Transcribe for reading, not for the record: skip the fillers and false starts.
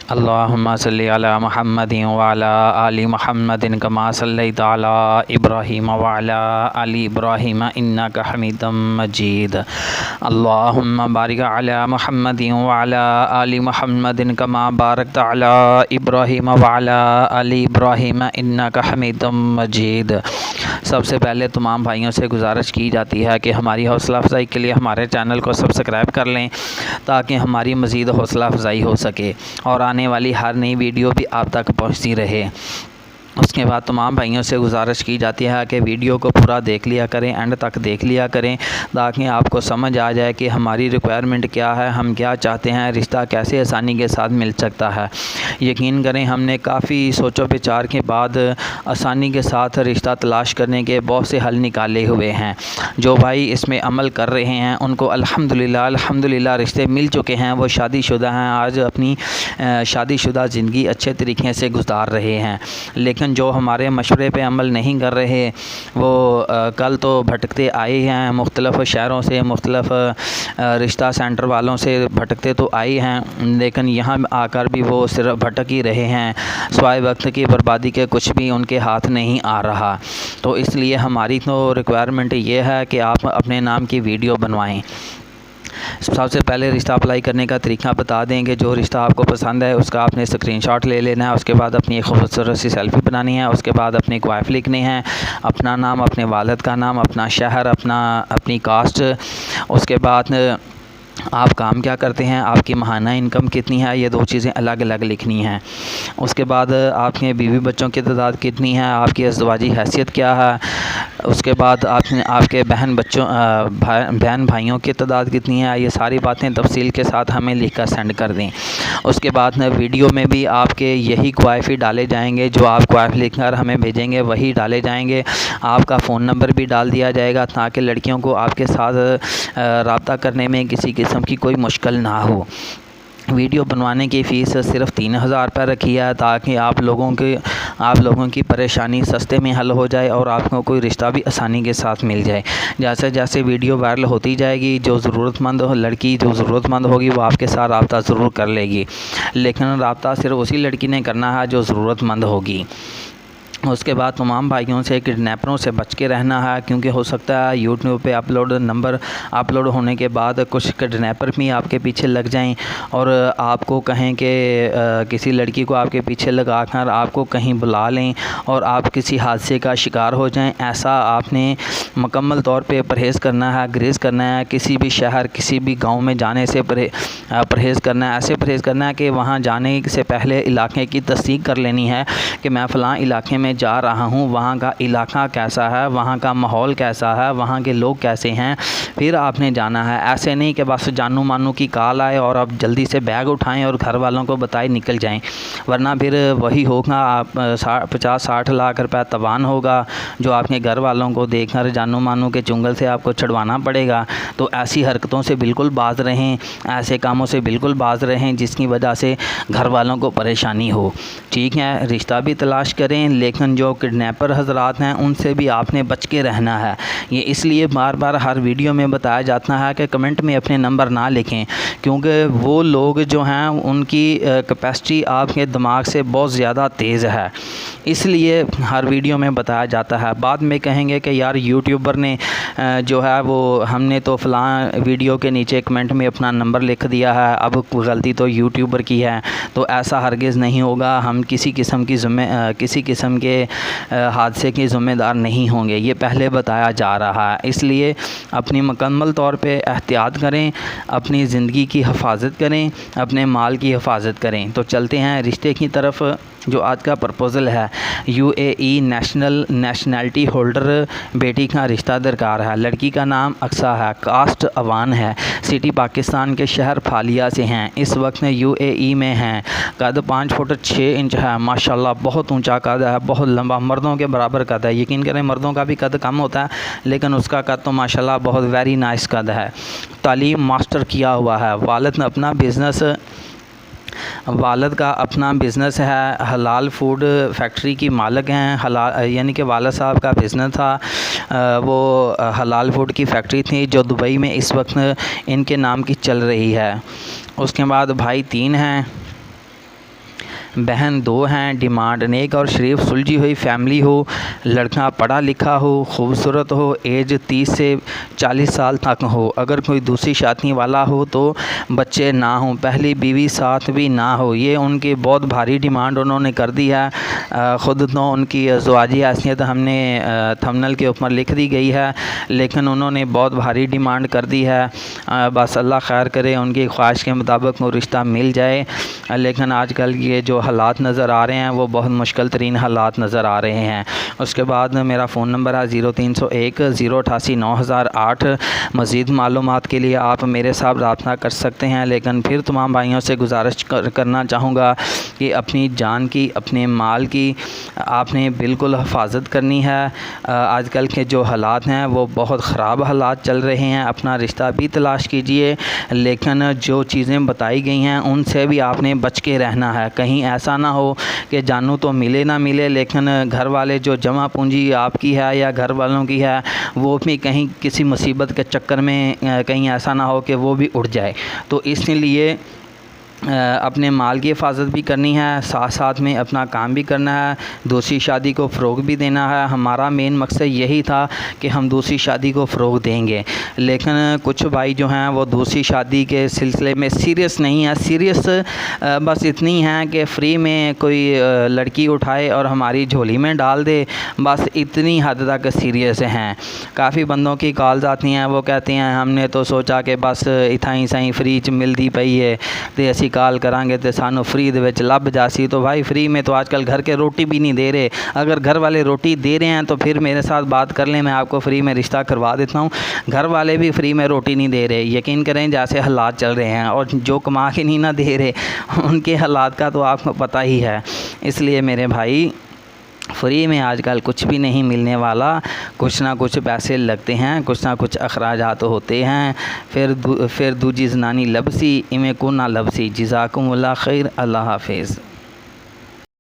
اللہم صلی علی محمد وعلی آل محمد کما صلیت علی ابراہیم وعلی آل ابراہیم انک حمید مجید۔ اللہم بارک علی محمد وعلی آل محمد کما بارکت علی ابراہیم وعلی آل ابراہیم انک حمید مجید۔ سب سے پہلے تمام بھائیوں سے گزارش کی جاتی ہے کہ ہماری حوصلہ افزائی کے لیے ہمارے چینل کو سبسکرائب کر لیں تاکہ ہماری مزید حوصلہ افزائی ہو سکے اور آنے والی ہر نئی ویڈیو بھی آپ تک پہنچتی رہے۔ اس کے بعد تمام بھائیوں سے گزارش کی جاتی ہے کہ ویڈیو کو پورا دیکھ لیا کریں، اینڈ تک دیکھ لیا کریں تاکہ آپ کو سمجھ آ جائے کہ ہماری ریکوائرمنٹ کیا ہے، ہم کیا چاہتے ہیں، رشتہ کیسے آسانی کے ساتھ مل سکتا ہے۔ یقین کریں ہم نے کافی سوچ و بچار کے بعد آسانی کے ساتھ رشتہ تلاش کرنے کے بہت سے حل نکالے ہوئے ہیں۔ جو بھائی اس میں عمل کر رہے ہیں ان کو الحمدللہ رشتے مل چکے ہیں، وہ شادی شدہ ہیں، آج اپنی شادی شدہ زندگی اچھے طریقے سے گزار رہے ہیں۔ لیکن جو ہمارے مشورے پہ عمل نہیں کر رہے وہ کل تو بھٹکتے آئے ہیں، مختلف شہروں سے، مختلف رشتہ سینٹر والوں سے بھٹکتے تو آئے ہیں، لیکن یہاں آ کر بھی وہ صرف بھٹک ہی رہے ہیں، سوائے وقت کی بربادی کے کچھ بھی ان کے ہاتھ نہیں آ رہا۔ تو اس لیے ہماری تو ریکوائرمنٹ یہ ہے کہ آپ اپنے نام کی ویڈیو بنوائیں۔ سب سے پہلے رشتہ اپلائی کرنے کا طریقہ بتا دیں کہ جو رشتہ آپ کو پسند ہے اس کا آپ نے اسکرین شاٹ لے لینا ہے، اس کے بعد اپنی ایک خوبصورت سی سیلفی بنانی ہے، اس کے بعد اپنی کوائف لکھنی ہے، اپنا نام، اپنے والد کا نام، اپنا شہر، اپنی کاسٹ، اس کے بعد آپ کام کیا کرتے ہیں، آپ کی ماہانہ انکم کتنی ہے، یہ دو چیزیں الگ الگ لکھنی ہیں۔ اس کے بعد آپ کے بیوی بچوں کی تعداد کتنی ہے، آپ کی ازدواجی حیثیت کیا ہے، اس کے بعد آپ کے بہن بھائیوں کی تعداد کتنی ہے، یہ ساری باتیں تفصیل کے ساتھ ہمیں لکھ کر سینڈ کر دیں۔ اس کے بعد ویڈیو میں بھی آپ کے یہی کوائف ہی ڈالے جائیں گے، جو آپ کوائف لکھ کر ہمیں بھیجیں گے وہی ڈالے جائیں گے۔ آپ کا فون نمبر بھی ڈال دیا جائے گا تاکہ لڑکیوں کو آپ کے ساتھ رابطہ کرنے میں کسی قسم کی کوئی مشکل نہ ہو۔ ویڈیو بنوانے کی فیس صرف 3000 روپے رکھی ہے تاکہ آپ لوگوں کی پریشانی سستے میں حل ہو جائے اور آپ کو کوئی رشتہ بھی آسانی کے ساتھ مل جائے۔ جیسے جیسے ویڈیو وائرل ہوتی جائے گی لڑکی جو ضرورت مند ہوگی وہ آپ کے ساتھ رابطہ ضرور کر لے گی، لیکن رابطہ صرف اسی لڑکی نے کرنا ہے جو ضرورت مند ہوگی۔ اس کے بعد تمام بھائیوں سے کڈنیپروں سے بچ کے رہنا ہے، کیونکہ ہو سکتا ہے یوٹیوب پہ نمبر اپلوڈ ہونے کے بعد کچھ کڈنیپر بھی آپ کے پیچھے لگ جائیں اور آپ کو کہیں کہ کسی لڑکی کو آپ کے پیچھے لگا کر آپ کو کہیں بلا لیں اور آپ کسی حادثے کا شکار ہو جائیں۔ ایسا آپ نے مکمل طور پہ پرہیز کرنا ہے، گریز کرنا ہے، کسی بھی شہر کسی بھی گاؤں میں جانے سے پرہیز کرنا ہے۔ ایسے پرہیز کرنا ہے کہ وہاں جانے سے پہلے علاقے کی تصدیق کر لینی ہے کہ میں فلاں علاقے میں جا رہا ہوں، وہاں کا علاقہ کیسا ہے، وہاں کا ماحول کیسا ہے، وہاں کے لوگ کیسے ہیں، پھر آپ نے جانا ہے۔ ایسے نہیں کہ بس جانو مانو کی کال آئے اور آپ جلدی سے بیگ اٹھائیں اور گھر والوں کو بتائے نکل جائیں، ورنہ پھر وہی ہوگا، آپ 50-60 لاکھ روپے تاوان ہوگا جو آپ کے گھر والوں کو دیکھ کر جانو مانو کے چنگل سے آپ کو چھڑوانا پڑے گا۔ تو ایسی حرکتوں سے بالکل باز رہیں، ایسے کاموں سے بالکل باز رہیں جس کی وجہ سے گھر والوں کو پریشانی ہو۔ ٹھیک ہے، رشتہ بھی تلاش کریں لیکن جو کڈنیپر حضرات ہیں ان سے بھی آپ نے بچ کے رہنا ہے۔ یہ اس لیے بار بار ہر ویڈیو میں بتایا جاتا ہے کہ کمنٹ میں اپنے نمبر نہ لکھیں، کیونکہ وہ لوگ جو ہیں ان کی کیپیسٹی آپ کے دماغ سے بہت زیادہ تیز ہے، اس لیے ہر ویڈیو میں بتایا جاتا ہے۔ بعد میں کہیں گے کہ یار یوٹیوبر نے جو ہے وہ ہم نے تو فلاں ویڈیو کے نیچے کمنٹ میں اپنا نمبر لکھ دیا ہے، اب غلطی تو یوٹیوبر کی ہے۔ تو ایسا ہرگز نہیں ہوگا، ہم کسی قسم کے حادثے کے ذمہ دار نہیں ہوں گے، یہ پہلے بتایا جا رہا ہے۔ اس لیے اپنی مکمل طور پہ احتیاط کریں، اپنی زندگی کی حفاظت کریں، اپنے مال کی حفاظت کریں۔ تو چلتے ہیں رشتے کی طرف۔ جو آج کا پرپوزل ہے، UAE نیشنلٹی ہولڈر بیٹی کا رشتہ درکار ہے، لڑکی کا نام اقصیٰ ہے، کاسٹ افغان ہے، سٹی پاکستان کے شہر پھالیا سے ہیں، اس وقت UAE میں ہیں، قد 5 فٹ 6 انچ ہے، ماشاءاللہ بہت اونچا قد ہے، بہت لمبا، مردوں کے برابر قد ہے۔ یقین کریں مردوں کا بھی قد کم ہوتا ہے لیکن اس کا قد تو ماشاءاللہ بہت ویری نائس قد ہے۔ تعلیم ماسٹر کیا ہوا ہے، والد کا اپنا بزنس ہے، حلال فوڈ فیکٹری کی مالک ہیں، یعنی کہ والد صاحب کا بزنس تھا، وہ حلال فوڈ کی فیکٹری تھی جو دبئی میں اس وقت ان کے نام کی چل رہی ہے۔ اس کے بعد بھائی 3 ہیں، بہن 2 ہیں، ڈیمانڈ نیک اور شریف سلجھی ہوئی فیملی ہو، لڑکا پڑھا لکھا ہو، خوبصورت ہو، ایج 30 سے 40 سال تک ہو، اگر کوئی دوسری شادی والا ہو تو بچے نہ ہوں، پہلی بیوی ساتھ بھی نہ ہو۔ یہ ان کی بہت بھاری ڈیمانڈ انہوں نے کر دی ہے۔ خود تو ان کی ازواجی حیثیت ہم نے تھمبنیل کے اوپر لکھ دی گئی ہے، لیکن انہوں نے بہت بھاری ڈیمانڈ کر دی ہے۔ بس اللہ خیر کرے، ان کی خواہش کے مطابق وہ رشتہ مل جائے، لیکن آج کل یہ جو حالات نظر آ رہے ہیں وہ بہت مشکل ترین حالات نظر آ رہے ہیں۔ اس کے بعد میرا فون نمبر ہے 0301 088 9008۔ مزید معلومات کے لیے آپ میرے ساتھ رابطہ کر سکتے ہیں، لیکن پھر تمام بھائیوں سے گزارش کرنا چاہوں گا کہ اپنی جان کی، اپنے مال کی آپ نے بالکل حفاظت کرنی ہے۔ آج کل کے جو حالات ہیں وہ بہت خراب حالات چل رہے ہیں۔ اپنا رشتہ بھی تلاش کیجئے، لیکن جو چیزیں بتائی گئی ہیں ان سے بھی آپ نے بچ کے رہنا ہے۔ کہیں ایسا نہ ہو کہ جانو تو ملے نہ ملے، لیکن گھر والے جو جمع پونجی آپ کی ہے یا گھر والوں کی ہے وہ بھی کہیں کسی مصیبت کے چکر میں کہیں ایسا نہ ہو کہ وہ بھی اڑ جائے۔ تو اس لیے اپنے مال کی حفاظت بھی کرنی ہے، ساتھ ساتھ میں اپنا کام بھی کرنا ہے، دوسری شادی کو فروغ بھی دینا ہے۔ ہمارا مین مقصد یہی تھا کہ ہم دوسری شادی کو فروغ دیں گے، لیکن کچھ بھائی جو ہیں وہ دوسری شادی کے سلسلے میں سیریس نہیں ہیں۔ سیریس بس اتنی ہیں کہ فری میں کوئی لڑکی اٹھائے اور ہماری جھولی میں ڈال دے، بس اتنی حد تک سیریس ہیں۔ کافی بندوں کی کالز آتی ہیں، وہ کہتے ہیں ہم نے تو سوچا کہ بس اتھائی سائیں فری چ ملتی پئی ہے تے اسی کال کریں گے تو سانو فری دے وچ لب جاسی۔ تو بھائی فری میں تو آج کل گھر کے روٹی بھی نہیں دے رہے۔ اگر گھر والے روٹی دے رہے ہیں تو پھر میرے ساتھ بات کر لیں، میں آپ کو فری میں رشتہ کروا دیتا ہوں۔ گھر والے بھی فری میں روٹی نہیں دے رہے، یقین کریں جیسے حالات چل رہے ہیں، اور جو کما کے نہیں نہ دے رہے ان کے حالات کا تو آپ کو پتہ ہی ہے۔ اس لیے میرے بھائی فری میں آج کل کچھ بھی نہیں ملنے والا، کچھ نہ کچھ پیسے لگتے ہیں، کچھ نہ کچھ اخراجات ہوتے ہیں۔ پھر دوجی زنانی لبسی ایویں کو نہ لبسی۔ جزاکم اللہ خیر، اللہ حافظ۔